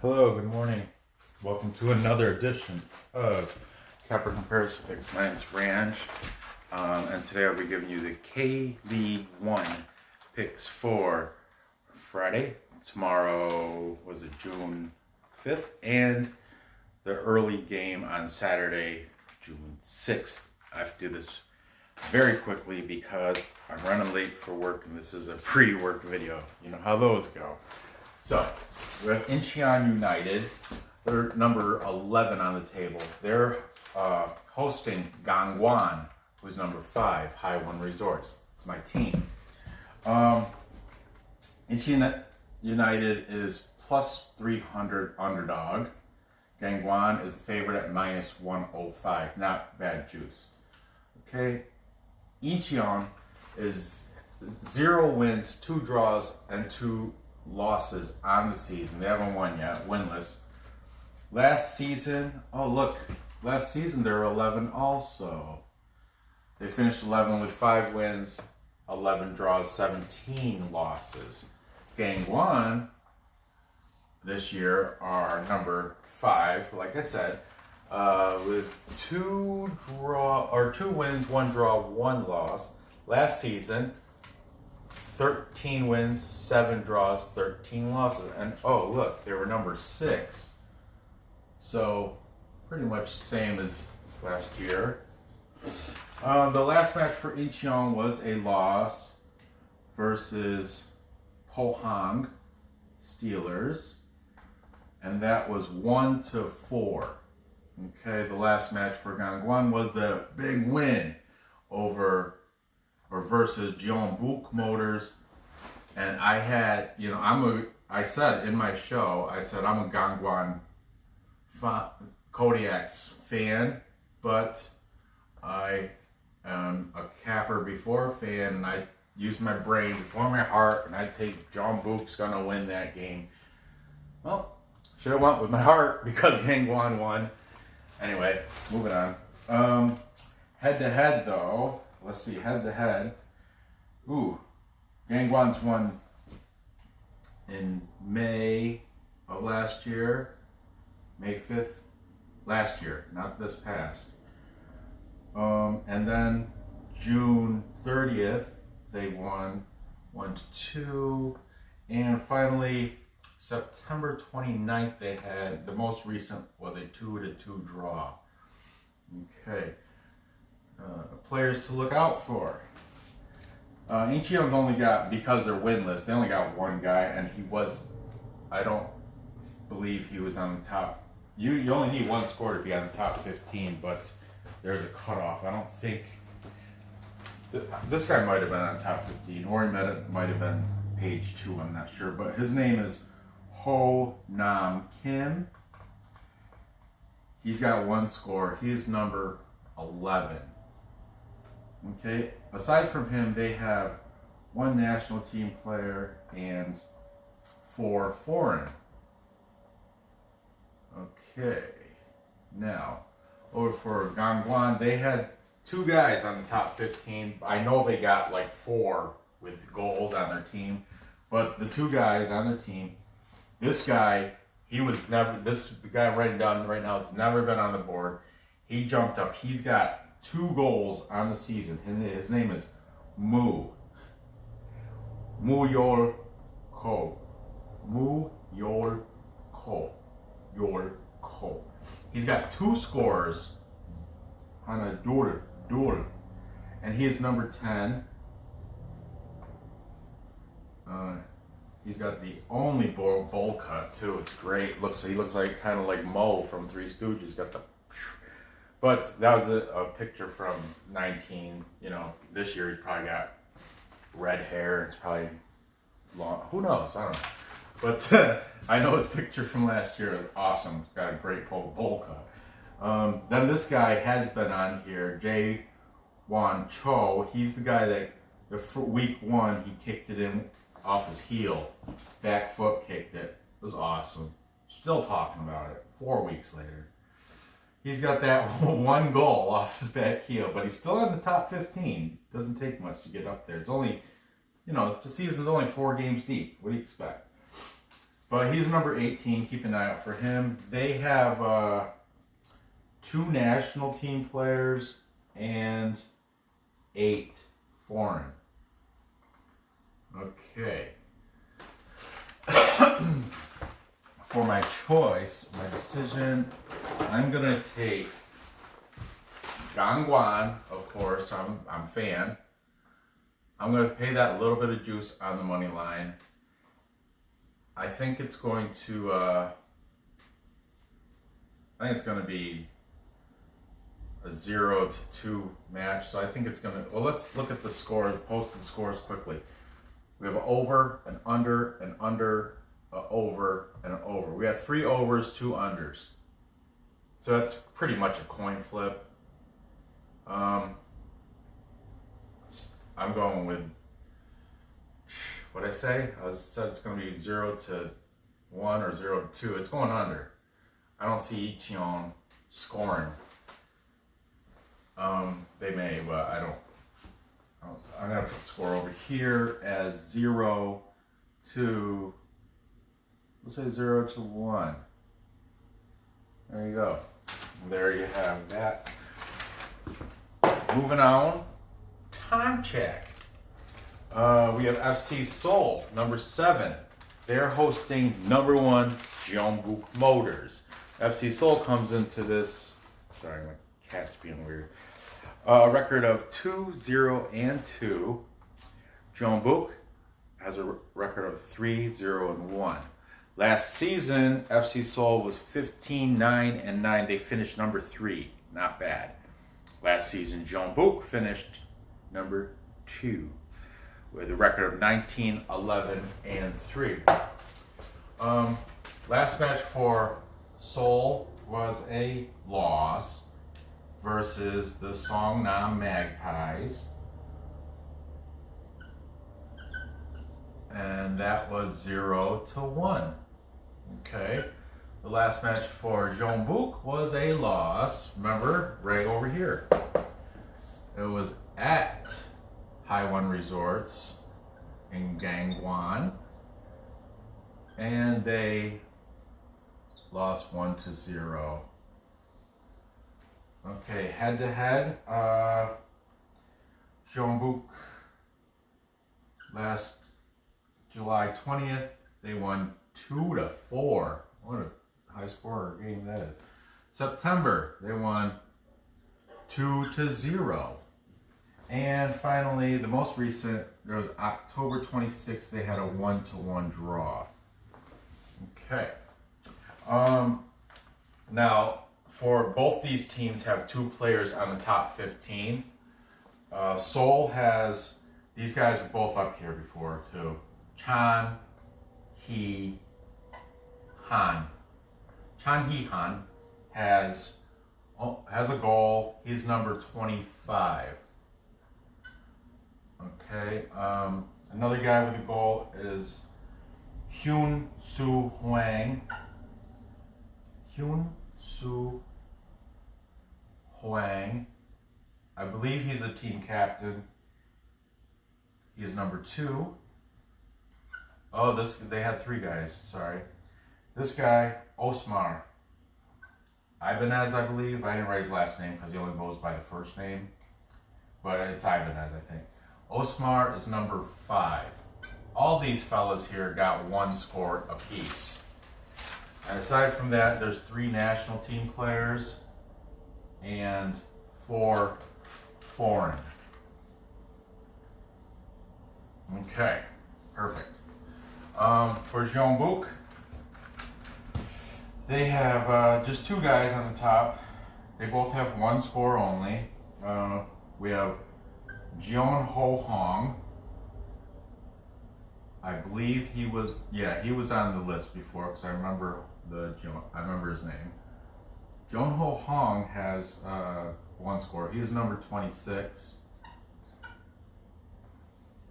Hello, good morning. Welcome to another edition of Capper Comparison Picks. My name is Ranj, and today I'll be giving you the K-League 1 picks for Friday. Tomorrow was it June 5th, and the early game on Saturday, June 6th. I have to do this very quickly because I'm running late for work, and this is a pre-work video. You know how those go. So, we have Incheon United. They're number 11 on the table. They're hosting Gangwon, who's number 5, High-One Resorts. It's my team. Incheon United is plus 300 underdog. Gangwon is the favorite at minus 105. Not bad juice. Okay. Incheon is 0 wins, 2 draws, and 2 losses on the season. They haven't won yet, winless. Last season, last season they were 11 also. They finished 11 with 5 wins, 11 draws, 17 losses. Gangwon this year are number 5, like I said, with 2 wins, 1 draw, 1 loss. Last season, 13 wins, 7 draws, 13 losses. And oh, look, they were number 6. So, pretty much same as last year. The last match for Incheon was a loss versus Pohang Steelers. And that was 1-4. Okay, the last match for Gangwon was the big win versus Jeonbuk Motors. And I had, I said in my show, I'm a Gangwon Kodiak's fan, but I am a capper before fan, and I use my brain before my heart, and I take Jeonbuk's gonna win that game. Well, should have went with my heart because Gangwon won. Anyway, moving on. Head to head though, let's see, head to head. Gangwon's won in May of last year, May 5th, last year, not this past. And then June 30th, they won 1-2. And finally, September 29th, they had, the most recent was a 2-2 draw. Okay. Players to look out for. Incheon's only got, because they're winless, they only got 1 guy, and I don't believe he was on the top. You only need 1 score to be on the top 15, but there's a cutoff. I don't think, this guy might have been on top 15, or he might have been page 2, I'm not sure, but his name is Ho Nam Kim. He's got 1 score. He's number 11. Okay, aside from him, they have 1 national team player and 4 foreign. Okay, now over for Gangwon, they had 2 guys on the top 15. I know they got like 4 with goals on their team, but the 2 guys on their team, this guy, the guy writing down right now has never been on the board. He jumped up. He's got 2 goals on the season. His name is Yol Ko. He's got 2 scores on a duel, and he is number 10. He's got the only bowl cut too. It's great. He looks like kind of like Mo from Three Stooges. Got the, but that was a picture from 19. This year he's probably got red hair. It's probably long. Who knows? I don't know. But I know his picture from last year is awesome. He's got a great bowl cut. Then this guy has been on here, Jae-Won Cho. He's the guy that week 1 he kicked it in off his heel, back foot kicked it. It was awesome. Still talking about it 4 weeks later. He's got that 1 goal off his back heel, but he's still in the top 15. Doesn't take much to get up there. It's only, the season's only 4 games deep. What do you expect? But he's number 18. Keep an eye out for him. They have 2 national team players and 8 foreign. Okay. For my choice, my decision, I'm gonna take Gangwon, of course. I'm a fan. I'm gonna pay that little bit of juice on the money line. I think it's going to. I think it's gonna be a 0-2 match. So I think it's gonna. Well, let's look at the scores, posted scores quickly. We have an over, an under, an over, and an over. We have 3 overs, 2 unders. So that's pretty much a coin flip. I'm going with, what'd I say? I said it's going to be 0-1 or 0-2. It's going under. I don't see Incheon scoring. They may, but I don't. I'm going to put the score over here as 0 to, let's say 0-1. There you go. There you have that. Moving on, time check. We have FC Seoul, number 7. They're hosting number 1 Jeonbuk Motors. FC Seoul comes into this, sorry, my cat's being weird. Record of 2-0-2. Jeonbuk has a record of 3-0-1. Last season, FC Seoul was 15-9-9. They finished number 3. Not bad. Last season, Jeonbuk finished number 2 with a record of 19-11-3. Last match for Seoul was a loss versus the Songnam Magpies. And that was 0-1. Okay. The last match for Jeonbuk was a loss. Remember, right over here. It was at Haiwon Resorts in Gangwon. And they lost 1-0. Okay, head to head, Jeonbuk last July 20th, they won 2-4. What a high scorer game that is. September, they won 2-0. And finally, the most recent, there was October 26th, they had a 1-1 draw. Okay. Now, for both these teams have 2 players on the top 15. Seoul has, these guys were both up here before too. Chan Hee Han. Chan Hee Han has a goal. He's number 25. Okay. Another guy with a goal is Hyun Soo Hwang. Hyun Soo Hwang. I believe he's a team captain. He is number 2. Oh, they had 3 guys, sorry. This guy, Osmar Ibanez, I believe. I didn't write his last name because he only goes by the first name. But it's Ibanez, I think. Osmar is number 5. All these fellas here got 1 score apiece. And aside from that, there's 3 national team players and 4 foreign. Okay, perfect. For Jeonbuk, they have just 2 guys on the top. They both have 1 score only. We have Jeon Hong. I believe he was on the list before because I remember his name. Jeon Hong has 1 score. He is number 26.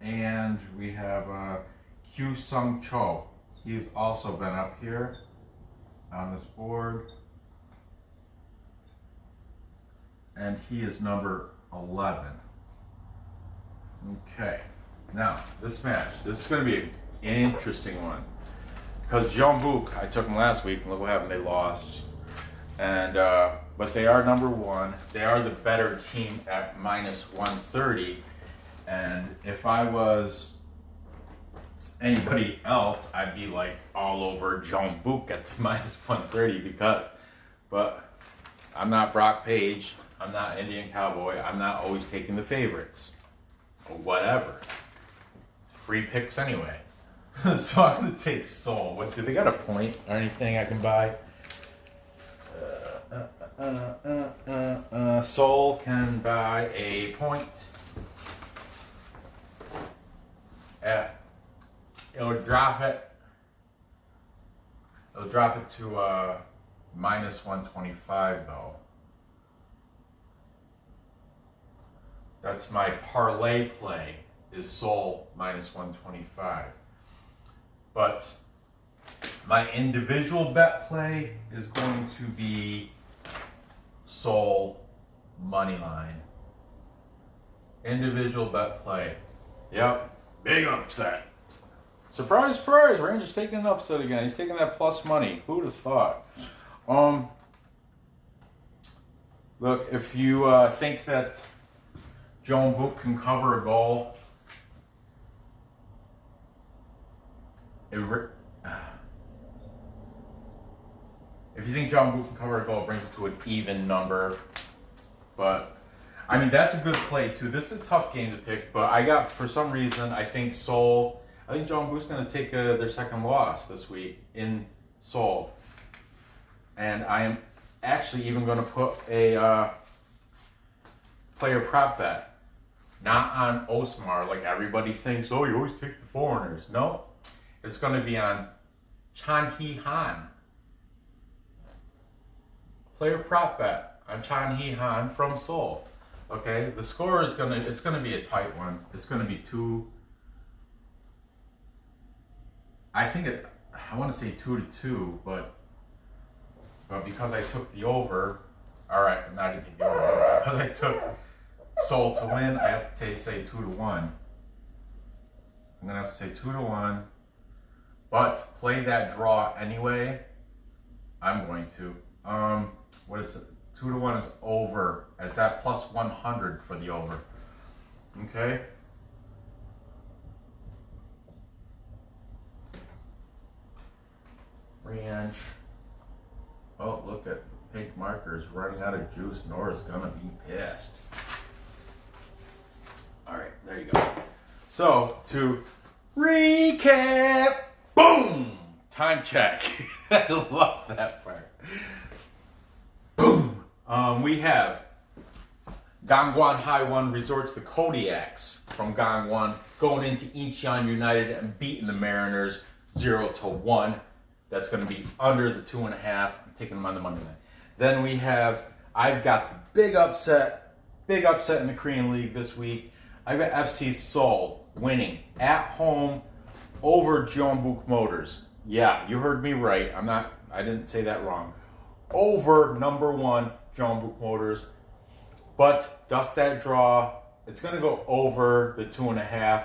And we have Kyu Sung Cho. He's also been up here on this board. And he is number 11. Okay. Now, this match. This is going to be an interesting one. because Jeonbuk, I took them last week, and look what happened. They lost. And but they are number one. They are the better team at minus 130. And if I was anybody else, I'd be like all over Jeonbuk at the minus 130 but I'm not Brock Page. I'm not Indian Cowboy. I'm not always taking the favorites. Or whatever. Free picks anyway. So I'm going to take Seoul. What, do they got a point or anything I can buy? Seoul can buy a point. It'll drop it. It'll drop it to minus 125 though. That's my parlay play, is Seoul minus 125. But my individual bet play is going to be Seoul money line. Individual bet play. Yep, big upset. Surprise, surprise, Ranj is taking an upset again. He's taking that plus money. Who would have thought? Look, if you think that Jeonbuk can cover a goal, if you think Jeonbuk can cover a goal, it brings it to an even number. But I mean, that's a good play too. This is a tough game to pick, but for some reason, I think Jeonbuk's going to take their second loss this week in Seoul. And I am actually even going to put a player prop bet. Not on Osmar, like everybody thinks, oh, you always take the foreigners. No, it's going to be on Chan Hee Han. Player prop bet on Chan Hee Han from Seoul. Okay, the score is it's gonna be a tight one. It's gonna be I want to say 2-2, but because I took the over, all right, I'm not gonna take the over, because I took Seoul to win, I have to say 2-1. I'm gonna have to say 2-1, but play that draw anyway. I'm going to. What is it? 2-1 is over. It's at plus 100 for the over. Okay. Ranch. Oh, look at pink markers running out of juice. Nora's gonna be pissed. All right, there you go. So to recap, boom, time check. I love that part. Boom. We have Gangwon High-One resorts the Kodiaks from Gangwon going into Incheon United and beating the Mariners 0-1. That's going to be under the 2.5. I'm taking them on the money line. Then I've got the big upset in the Korean League this week. I've got FC Seoul winning at home over Jeonbuk Motors. Yeah, you heard me right. I didn't say that wrong. Over number one, Jeonbuk Motors. But dust that draw. It's going to go over the 2.5.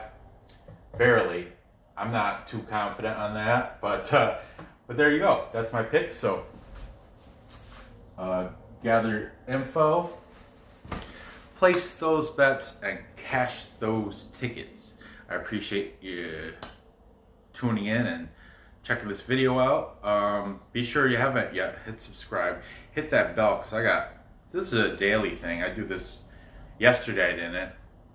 Barely. I'm not too confident on that. But there you go. That's my pick. So gather info. Place those bets and cash those tickets. I appreciate you tuning in and checking this video out. Be sure you haven't yet, hit subscribe, hit that bell, because this is a daily thing. I do this, yesterday I didn't,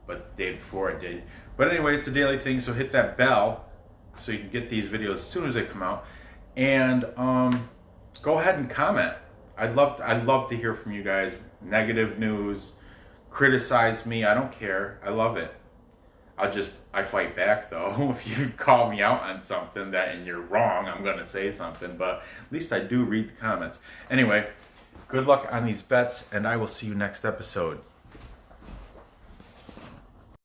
but the day before I did. But anyway, it's a daily thing, so hit that bell so you can get these videos as soon as they come out. And go ahead and comment. I'd love to hear from you guys. Negative news, criticize me, I don't care. I love it. I fight back though. If you call me out on something and you're wrong, I'm going to say something, but at least I do read the comments. Anyway, good luck on these bets, and I will see you next episode.